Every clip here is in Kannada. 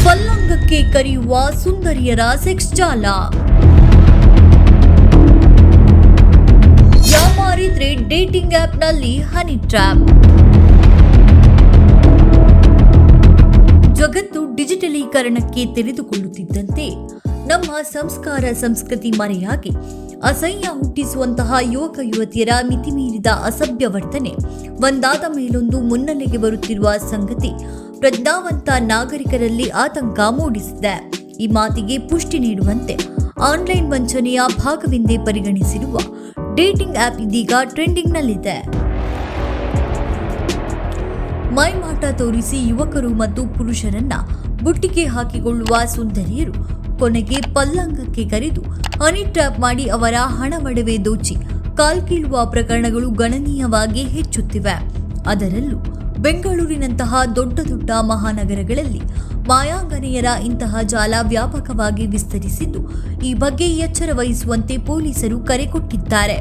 ಪಲ್ಲಂಗಕ್ಕೆ ಕರೆಯುವ ಸುಂದರಿಯರ ಸೆಕ್ಸ್ ಜಾಲ. ಯಾಮಾರಿದ್ರೆ ಡೇಟಿಂಗ್ ಆಪ್ನಲ್ಲಿ ಹನಿ ಟ್ರ್ಯಾಪ್. ಜಗತ್ತು ಡಿಜಿಟಲೀಕರಣಕ್ಕೆ ತೆರೆದುಕೊಳ್ಳುತ್ತಿದ್ದಂತೆ ನಮ್ಮ ಸಂಸ್ಕಾರ ಸಂಸ್ಕೃತಿ ಮರೆಯಾಗಿ ಅಸಹ್ಯ ಹುಟ್ಟಿಸುವಂತಹ ಯುವಕ ಯುವತಿಯರ ಮಿತಿಮೀರಿದ ಅಸಭ್ಯ ವರ್ತನೆ ಒಂದಾದ ಮೇಲೊಂದು ಮುನ್ನೆಲೆಗೆ ಬರುತ್ತಿರುವ ಸಂಗತಿ ಪ್ರಜ್ಞಾವಂತ ನಾಗರಿಕರಲ್ಲಿ ಆತಂಕ ಮೂಡಿಸಿದೆ. ಈ ಮಾತಿಗೆ ಪುಷ್ಟಿ ನೀಡುವಂತೆ ಆನ್ಲೈನ್ ವಂಚನೆಯ ಭಾಗವೆಂದೇ ಪರಿಗಣಿಸಿರುವ ಡೇಟಿಂಗ್ ಆಪ್ ಇದೀಗ ಟ್ರೆಂಡಿಂಗ್ನಲ್ಲಿದೆ. ಮೈಮಾಟ ತೋರಿಸಿ ಯುವಕರು ಮತ್ತು ಪುರುಷರನ್ನ ಬುಟ್ಟಿಗೆ ಹಾಕಿಕೊಳ್ಳುವ ಸುಂದರಿಯರು ಕೊನೆಗೆ ಪಲ್ಲಂಗಕ್ಕೆ ಕರೆದು ಹನಿ ಟ್ರ್ಯಾಪ್ ಮಾಡಿ ಅವರ ಹಣ ಒಡವೆ ದೋಚಿ ಕಾಲ್ಕೀಳುವ ಪ್ರಕರಣಗಳು ಗಣನೀಯವಾಗಿ ಹೆಚ್ಚುತ್ತಿವೆ. ಅದರಲ್ಲೂ ಬೆಂಗಳೂರಿನಂತಹ ದೊಡ್ಡ ದೊಡ್ಡ ಮಹಾನಗರಗಳಲ್ಲಿ ಮಾಯಾಂಗನೆಯರ ಇಂತಹ ಜಾಲ ವ್ಯಾಪಕವಾಗಿ ವಿಸ್ತರಿಸಿದ್ದು, ಈ ಬಗ್ಗೆ ಎಚ್ಚರ ವಹಿಸುವಂತೆ ಪೊಲೀಸರು ಕರೆ ಕೊಟ್ಟಿದ್ದಾರೆ.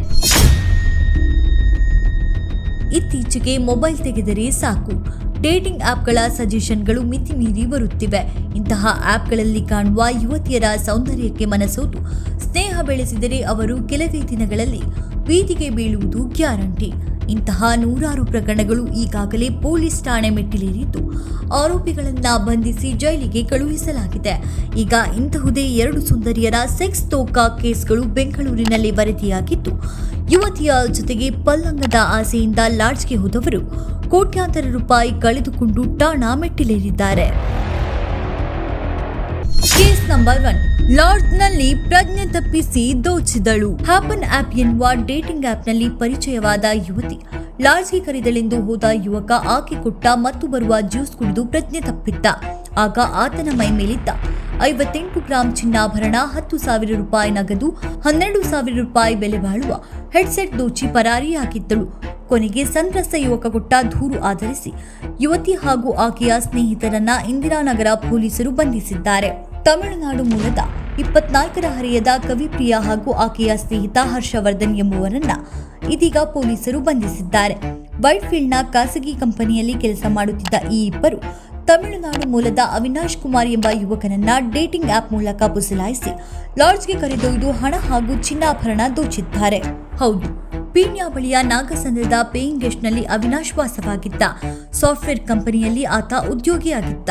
ಇತ್ತೀಚೆಗೆ ಮೊಬೈಲ್ ತೆಗೆದರೆ ಸಾಕು, ಡೇಟಿಂಗ್ ಆಪ್ಗಳ ಸಜೆಷನ್ಗಳು ಮಿತಿ ಮೀರಿ ಬರುತ್ತಿವೆ. ಇಂತಹ ಆಪ್ಗಳಲ್ಲಿ ಕಾಣುವ ಯುವತಿಯರ ಸೌಂದರ್ಯಕ್ಕೆ ಮನಸೋತು ಸ್ನೇಹ ಬೆಳೆಸಿದರೆ ಅವರು ಕೆಲವೇ ದಿನಗಳಲ್ಲಿ ಬೀದಿಗೆ ಬೀಳುವುದು ಗ್ಯಾರಂಟಿ. ಇಂತಹ ನೂರಾರು ಪ್ರಕರಣಗಳು ಈಗಾಗಲೇ ಪೊಲೀಸ್ ಠಾಣೆ ಮೆಟ್ಟಿಲೇರಿದ್ದು ಆರೋಪಿಗಳನ್ನ ಬಂಧಿಸಿ ಜೈಲಿಗೆ ಕಳುಹಿಸಲಾಗಿದೆ. ಈಗ ಇಂತಹುದೇ 2 ಸುಂದರಿಯರ ಸೆಕ್ಸ್ ತೋಕಾ ಕೇಸ್ಗಳು ಬೆಂಗಳೂರಿನಲ್ಲಿ ವರದಿಯಾಗಿದ್ದು, ಯುವತಿಯ ಜೊತೆಗೆ ಪಲ್ಲಂಗದ ಆಸೆಯಿಂದ ಲಾಡ್ಜ್ಗೆ ಹೋದವರು ಕೋಟ್ಯಾಂತರ ರೂಪಾಯಿ ಕಳೆದುಕೊಂಡು ಠಾಣಾ ಮೆಟ್ಟಿಲೇರಿದ್ದಾರೆ. ಕೇಸ್ ನಂಬರ್ 1, ಲಾಡ್ಜ್ನಲ್ಲಿ ಪ್ರಜ್ಞೆ ತಪ್ಪಿಸಿ ದೋಚಿದಳು. ಹ್ಯಾಪನ್ ಆಪ್ ಎನ್ನುವ ಡೇಟಿಂಗ್ ಆಪ್ನಲ್ಲಿ ಪರಿಚಯವಾದ ಯುವತಿ ಲಾಡ್ಜ್ಗೆ ಕರೆದಳೆಂದು ಹೋದ ಯುವಕ ಆಕೆ ಕೊಟ್ಟ ಮತ್ತು ಬರುವ ಜ್ಯೂಸ್ ಕುಡಿದು ಪ್ರಜ್ಞೆ ತಪ್ಪಿದ್ದ. ಆಗ ಆತನ ಮೈ ಮೇಲಿದ್ದ 58 ಗ್ರಾಂ ಚಿನ್ನಾಭರಣ, 10,000 ರೂಪಾಯಿ ನಗದು, 12,000 ರೂಪಾಯಿ ಬೆಲೆ ಬಾಳುವ ಹೆಡ್ಸೆಟ್ ದೋಚಿ ಪರಾರಿಯಾಗಿದ್ದಳು. ಕೊನೆಗೆ ಸಂತ್ರಸ್ತ ಯುವಕ ಕೊಟ್ಟ ದೂರು ಆಧರಿಸಿ ಯುವತಿ ಹಾಗೂ ಆಕೆಯ ಸ್ನೇಹಿತರನ್ನ ಇಂದಿರಾನಗರ ಪೊಲೀಸರು ಬಂಧಿಸಿದ್ದಾರೆ. ತಮಿಳುನಾಡು ಮೂಲದ 24ರ ಹರೆಯದ ಕವಿಪ್ರಿಯಾ ಹಾಗೂ ಆಕೆಯ ಸ್ನೇಹಿತ ಹರ್ಷವರ್ಧನ್ ಎಂಬುವರನ್ನ ಇದೀಗ ಪೊಲೀಸರು ಬಂಧಿಸಿದ್ದಾರೆ. ವೈಟ್ಫೀಲ್ಡ್ನ ಖಾಸಗಿ ಕಂಪನಿಯಲ್ಲಿ ಕೆಲಸ ಮಾಡುತ್ತಿದ್ದ ಈ ಇಬ್ಬರು ತಮಿಳುನಾಡು ಮೂಲದ ಅವಿನಾಶ್ ಕುಮಾರ್ ಎಂಬ ಯುವಕನನ್ನ ಡೇಟಿಂಗ್ ಆಪ್ ಮೂಲಕ ಪುಸಲಾಯಿಸಿ ಲಾಡ್ಜ್ಗೆ ಕರೆದೊಯ್ದು ಹಣ ಹಾಗೂ ಚಿನ್ನಾಭರಣ ದೋಚಿದ್ದಾರೆ. ಹೌದು, ಪೀಣ್ಯ ಬಳಿಯ ನಾಗಸಂದ್ರದ ಪೇಯಿಂಗ್ ಗೆಸ್ಟ್ನಲ್ಲಿ ಅವಿನಾಶ್ ವಾಸವಾಗಿದ್ದ. ಸಾಫ್ಟ್ವೇರ್ ಕಂಪನಿಯಲ್ಲಿ ಆತ ಉದ್ಯೋಗಿಯಾಗಿದ್ದ.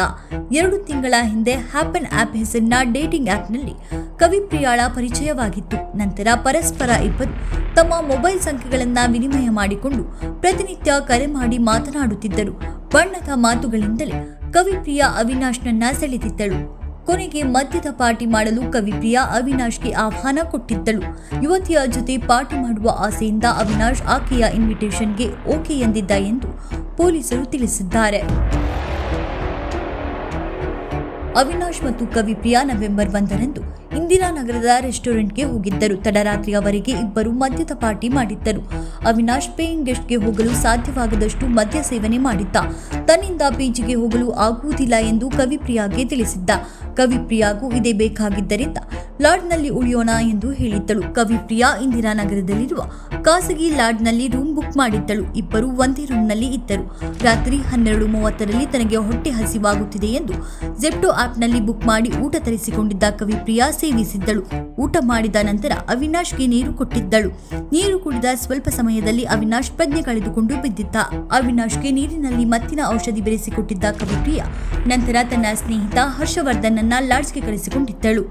2 ತಿಂಗಳ ಹಿಂದೆ ಹ್ಯಾಪನ್ ಆಪ್ ಹೆಸರಿನ ಡೇಟಿಂಗ್ ಆಪ್ನಲ್ಲಿ ಕವಿಪ್ರಿಯಾಳ ಪರಿಚಯವಾಗಿತ್ತು. ನಂತರ ಪರಸ್ಪರ ಇಬ್ಬರು ತಮ್ಮ ಮೊಬೈಲ್ ಸಂಖ್ಯೆಗಳನ್ನ ವಿನಿಮಯ ಮಾಡಿಕೊಂಡು ಪ್ರತಿನಿತ್ಯ ಕರೆ ಮಾಡಿ ಮಾತನಾಡುತ್ತಿದ್ದರು. ಬಣ್ಣದ ಮಾತುಗಳಿಂದಲೇ ಕವಿಪ್ರಿಯಾ ಅವಿನಾಶ್ನನ್ನ ಸೆಳೆದಿದ್ದಳು. ಕೊನೆಗೆ ಮದ್ಯದ ಪಾರ್ಟಿ ಮಾಡಲು ಕವಿಪ್ರಿಯಾ ಅವಿನಾಶ್ಗೆ ಆಹ್ವಾನ ಕೊಟ್ಟಿದ್ದಳು. ಯುವತಿಯ ಜೊತೆ ಪಾರ್ಟಿ ಮಾಡುವ ಆಸೆಯಿಂದ ಅವಿನಾಶ್ ಆಕೆಯ ಇನ್ವಿಟೇಷನ್ಗೆ ಓಕೆ ಎಂದಿದ್ದ ಎಂದು ಪೊಲೀಸರು ತಿಳಿಸಿದ್ದಾರೆ. ಅವಿನಾಶ್ ಮತ್ತು ಕವಿಪ್ರಿಯಾ ನವೆಂಬರ್ 1ರಂದು ಇಂದಿರಾನಗರದ ರೆಸ್ಟೋರೆಂಟ್ಗೆ ಹೋಗಿದ್ದರು. ತಡರಾತ್ರಿಯವರೆಗೆ ಇಬ್ಬರು ಮದ್ಯದ ಪಾರ್ಟಿ ಮಾಡಿದ್ದರು. ಅವಿನಾಶ್ ಪೇಯಿಂಗ್ ಗೆಸ್ಟ್ಗೆ ಹೋಗಲು ಸಾಧ್ಯವಾಗದಷ್ಟು ಮದ್ಯ ಸೇವನೆ ಮಾಡಿದ್ದ. ತನ್ನಿಂದ ಪಿಜಿಗೆ ಹೋಗಲು ಆಗುವುದಿಲ್ಲ ಎಂದು ಕವಿಪ್ರಿಯಾಗೆ ತಿಳಿಸಿದ್ದ. ಕವಿಪ್ರಿಯಾಗೂ ಇದೇ ಬೇಕಾಗಿದ್ದರಿಂದ ಲಾಡ್ಜ್ನಲ್ಲಿ ಉಳಿಯೋಣ ಎಂದು ಹೇಳಿದ್ದಳು. ಕವಿಪ್ರಿಯಾ ಇಂದಿರಾನಗರದಲ್ಲಿರುವ ಖಾಸಗಿ ಲಾಡ್ಜ್ನಲ್ಲಿ ರೂಮ್ ಬುಕ್ ಮಾಡಿದ್ದಳು. ಇಬ್ಬರು ಒಂದೇ ರೂಮ್ನಲ್ಲಿ ಇದ್ದರು. ರಾತ್ರಿ 12:30ರಲ್ಲಿ ತನಗೆ ಹೊಟ್ಟೆ ಹಸಿವಾಗುತ್ತಿದೆ ಎಂದು ಜೆಪ್ಟೋ ಆಪ್ನಲ್ಲಿ ಬುಕ್ ಮಾಡಿ ಊಟ ತರಿಸಿಕೊಂಡಿದ್ದ ಕವಿಪ್ರಿಯಾ ಸೇವಿಸಿದ್ದಳು. ಊಟ ಮಾಡಿದ ನಂತರ ಅವಿನಾಶ್ಗೆ ನೀರು ಕೊಟ್ಟಿದ್ದಳು. ನೀರು ಕುಡಿದ ಸ್ವಲ್ಪ ಸಮಯದಲ್ಲಿ ಅವಿನಾಶ್ ಪ್ರಜ್ಞೆ ಕಳೆದುಕೊಂಡು ಬಿದ್ದಿದ್ದ. ಅವಿನಾಶ್ಗೆ ನೀರಿನಲ್ಲಿ ಮತ್ತಿನ ಔಷಧಿ ಬೆರೆಸಿಕೊಟ್ಟಿದ್ದ ಕವಿಪ್ರಿಯಾ ನಂತರ ತನ್ನ ಸ್ನೇಹಿತ ಹರ್ಷವರ್ಧನ್ ಅನ್ನ ಲಾಡ್ಜ್ಗೆ ಕರೆಸಿಕೊಂಡಿದ್ದಳು.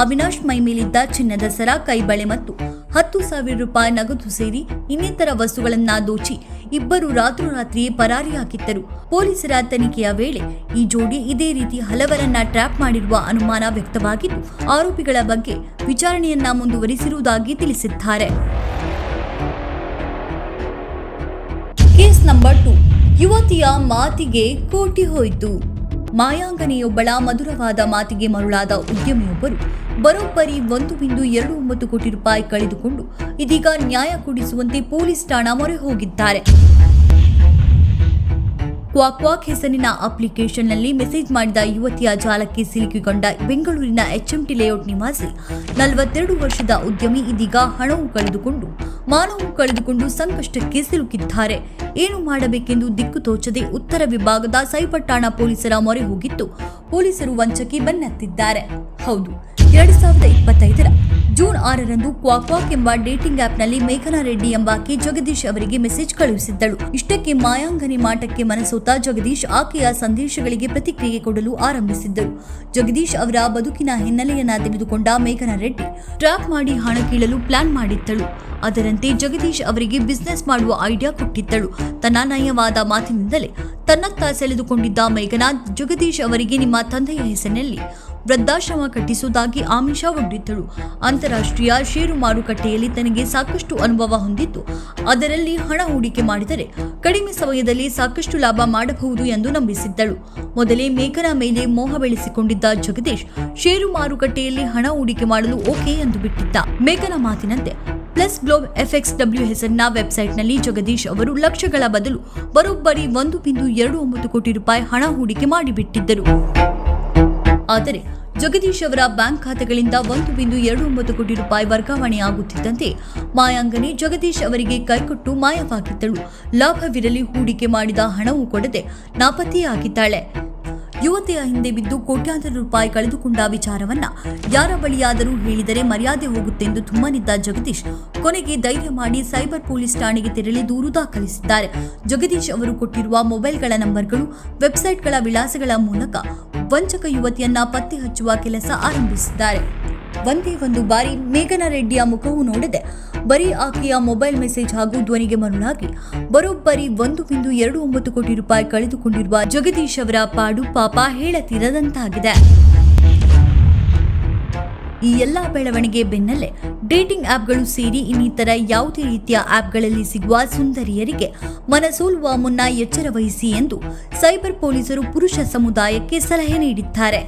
ಅವಿನಾಶ್ ಮೈ ಮೇಲಿದ್ದ ಚಿನ್ನದ ಸರ, ಕೈಬಳೆ ಮತ್ತು 10,000 ರೂಪಾಯಿ ನಗದು ಸೇರಿ ಇನ್ನಿತರ ವಸ್ತುಗಳನ್ನ ದೋಚಿ ಇಬ್ಬರು ರಾತ್ರೋರಾತ್ರಿಯೇ ಪರಾರಿಯಾಗಿದ್ದರು. ಪೊಲೀಸರ ತನಿಖೆಯ ವೇಳೆ ಈ ಜೋಡಿ ಇದೇ ರೀತಿ ಹಲವರನ್ನ ಟ್ರ್ಯಾಪ್ ಮಾಡಿರುವ ಅನುಮಾನ ವ್ಯಕ್ತವಾಗಿದ್ದು, ಆರೋಪಿಗಳ ಬಗ್ಗೆ ವಿಚಾರಣೆಯನ್ನ ಮುಂದುವರಿಸಿರುವುದಾಗಿ ತಿಳಿಸಿದ್ದಾರೆ. ಕೇಸ್ ನಂಬರ್ 2, ಯುವತಿಯ ಮಾತಿಗೆ ಕೋಟಿ ಹೋಯಿತು. ಮಾಯಾಂಗನೆಯೊಬ್ಬಳ ಮಧುರವಾದ ಮಾತಿಗೆ ಮರುಳಾದ ಉದ್ಯಮಿಯೊಬ್ಬರು ಬರೋಬ್ಬರಿ 1.29 ಕೋಟಿ ರೂಪಾಯಿ ಕಳೆದುಕೊಂಡು ಇದೀಗ ನ್ಯಾಯ ಕೊಡಿಸುವಂತೆ ಪೊಲೀಸ್ ಠಾಣಾ ಮೊರೆ ಹೋಗಿದ್ದಾರೆ. ಕ್ವಾಕ್ ಹೆಸರಿನ ಅಪ್ಲಿಕೇಶನ್ನಲ್ಲಿ ಮೆಸೇಜ್ ಮಾಡಿದ ಯುವತಿಯ ಜಾಲಕ್ಕೆ ಸಿಲುಕಿಕೊಂಡ ಬೆಂಗಳೂರಿನ HMT ಲೇಔಟ್ ನಿವಾಸಿ 42 ವರ್ಷದ ಉದ್ಯಮಿ ಇದೀಗ ಹಣವು ಕಳೆದುಕೊಂಡು ಮಾನವು ಕಳೆದುಕೊಂಡು ಸಂಕಷ್ಟಕ್ಕೆ ಸಿಲುಕಿದ್ದಾರೆ. ಏನು ಮಾಡಬೇಕೆಂದು ದಿಕ್ಕು ತೋಚದೆ ಉತ್ತರ ವಿಭಾಗದ ಸೈಬರ್ ಠಾಣಾ ಪೊಲೀಸರ ಮೊರೆ ಹೋಗಿದ್ದು, ಪೊಲೀಸರು ವಂಚಕಿ ಬೆನ್ನತ್ತಿದ್ದಾರೆ. ಹೌದು, 2025ರ ಜೂನ್ 6ರಂದು ಕ್ವಾಕ್ ಎಂಬ ಡೇಟಿಂಗ್ ಆಪ್ನಲ್ಲಿ ಮೇಘನಾ ರೆಡ್ಡಿ ಎಂಬಾಕೆ ಜಗದೀಶ್ ಅವರಿಗೆ ಮೆಸೇಜ್ ಕಳುಹಿಸಿದ್ದಳು. ಇಷ್ಟಕ್ಕೆ ಮಾಯಾಂಗನಿ ಮಾಟಕ್ಕೆ ಮನಸೋತ ಜಗದೀಶ್ ಆಕೆಯ ಸಂದೇಶಗಳಿಗೆ ಪ್ರತಿಕ್ರಿಯೆ ಕೊಡಲು ಆರಂಭಿಸಿದ್ದರು. ಜಗದೀಶ್ ಅವರ ಬದುಕಿನ ಹಿನ್ನೆಲೆಯನ್ನ ತಿಳಿದುಕೊಂಡ ಮೇಘನಾ ರೆಡ್ಡಿ ಟ್ರ್ಯಾಪ್ ಮಾಡಿ ಹಣ ಕೀಳಲು ಪ್ಲಾನ್ ಮಾಡಿದ್ದಳು. ಅದರಂತೆ ಜಗದೀಶ್ ಅವರಿಗೆ ಬಿಸಿನೆಸ್ ಮಾಡುವ ಐಡಿಯಾ ಕೊಟ್ಟಿದ್ದಳು. ತನ್ನ ನಯವಾದ ಮಾತಿನಿಂದಲೇ ತನ್ನತ್ತ ಸೆಳೆದುಕೊಂಡಿದ್ದ ಮೇಘನಾ ಜಗದೀಶ್ ಅವರಿಗೆ ನಿಮ್ಮ ತಂದೆಯ ಹೆಸರಿನಲ್ಲಿ ವೃದ್ಧಾಶ್ರಮ ಕಟ್ಟಿಸುವುದಾಗಿ ಆಮಿಷ ಒಡ್ಡಿದ್ದಳು. ಅಂತಾರಾಷ್ಟ್ರೀಯ ಷೇರು ಮಾರುಕಟ್ಟೆಯಲ್ಲಿ ತನಗೆ ಸಾಕಷ್ಟು ಅನುಭವ ಹೊಂದಿದ್ದು, ಅದರಲ್ಲಿ ಹಣ ಹೂಡಿಕೆ ಮಾಡಿದರೆ ಕಡಿಮೆ ಸಮಯದಲ್ಲಿ ಸಾಕಷ್ಟು ಲಾಭ ಮಾಡಬಹುದು ಎಂದು ನಂಬಿಸಿದ್ದಳು. ಮೊದಲೇ ಮೇಘನಾ ಮೇಲೆ ಮೋಹ ಬೆಳೆಸಿಕೊಂಡಿದ್ದ ಜಗದೀಶ್ ಷೇರು ಮಾರುಕಟ್ಟೆಯಲ್ಲಿ ಹಣ ಹೂಡಿಕೆ ಮಾಡಲು ಓಕೆ ಎಂದು ಬಿಟ್ಟಿದ್ದ. ಮೇಘನಾ ಮಾತಿನಂತೆ ಪ್ಲಸ್ ಗ್ಲೋಬ್ FXW ಹೆಸರಿನ ವೆಬ್ಸೈಟ್ನಲ್ಲಿ ಜಗದೀಶ್ ಅವರು ಲಕ್ಷಗಳ ಬದಲು ಬರೋಬ್ಬರಿ 1.29 ಕೋಟಿ ರೂಪಾಯಿ ಹಣ ಹೂಡಿಕೆ ಮಾಡಿಬಿಟ್ಟಿದ್ದರು. ಆದರೆ ಜಗದೀಶ್ ಅವರ ಬ್ಯಾಂಕ್ ಖಾತೆಗಳಿಂದ 1.29 ಕೋಟಿ ರೂಪಾಯಿ ವರ್ಗಾವಣೆಯಾಗುತ್ತಿದ್ದಂತೆ ಮಾಯಾಂಗನಿ ಜಗದೀಶ್ ಅವರಿಗೆ ಕೈಕೊಟ್ಟು ಮಾಯವಾಗಿದ್ದಳು. ಲಾಭವಿರಲಿ ಹೂಡಿಕೆ ಮಾಡಿದ ಹಣವೂ ಕೊಡದೆ ನಾಪತ್ತೆಯಾಗಿದ್ದಾಳೆ. ಯುವತಿಯ ಹಿಂದೆ ಬಿದ್ದು ಕೋಟ್ಯಾಂತರ ರೂಪಾಯಿ ಕಳೆದುಕೊಂಡ ವಿಚಾರವನ್ನ ಯಾರ ಬಳಿಯಾದರೂ ಹೇಳಿದರೆ ಮರ್ಯಾದೆ ಹೋಗುತ್ತೆಂದು ತುಮ್ಮನಿದ್ದ ಜಗದೀಶ್ ಕೊನೆಗೆ ಧೈರ್ಯ ಮಾಡಿ ಸೈಬರ್ ಪೊಲೀಸ್ ಠಾಣೆಗೆ ತೆರಳಿ ದೂರು ದಾಖಲಿಸಿದ್ದಾರೆ. ಜಗದೀಶ್ ಅವರು ಕೊಟ್ಟಿರುವ ಮೊಬೈಲ್ಗಳ ನಂಬರ್ಗಳು, ವೆಬ್ಸೈಟ್ಗಳ ವಿಳಾಸಗಳ ಮೂಲಕ ವಂಚಕ ಯುವತಿಯನ್ನ ಪತ್ತೆ ಹಚ್ಚುವ ಕೆಲಸ ಆರಂಭಿಸಿದ್ದಾರೆ. ಒಂದೇ ಒಂದು ಬಾರಿ ಮೇಘನಾ ರೆಡ್ಡಿಯ ಮುಖವು ನೋಡದೆ ಬರೀ ಆಕೆಯ ಮೊಬೈಲ್ ಮೆಸೇಜ್ ಹಾಗೂ ಧ್ವನಿಗೆ ಮರುಳಾಗಿ ಬರೋಬ್ಬರಿ 1.29 ಕೋಟಿ ರೂಪಾಯಿ ಕಳೆದುಕೊಂಡಿರುವ ಜಗದೀಶ್ ಅವರ ಪಾಡು ಪಾಪ ಹೇಳತೀರದಂತಾಗಿದೆ. ಈ ಎಲ್ಲಾ ಬೆಳವಣಿಗೆ ಬೆನ್ನಲ್ಲೇ ಡೇಟಿಂಗ್ ಆಪ್ಗಳು ಸೇರಿ ಇನ್ನಿತರ ಯಾವುದೇ ರೀತಿಯ ಆಪ್ಗಳಲ್ಲಿ ಸಿಗುವ ಸುಂದರಿಯರಿಗೆ ಮನಸೋಲುವ ಮುನ್ನ ಎಚ್ಚರ ವಹಿಸಿ ಎಂದು ಸೈಬರ್ ಪೊಲೀಸರು ಪುರುಷ ಸಮುದಾಯಕ್ಕೆ ಸಲಹೆ ನೀಡಿದ್ದಾರೆ.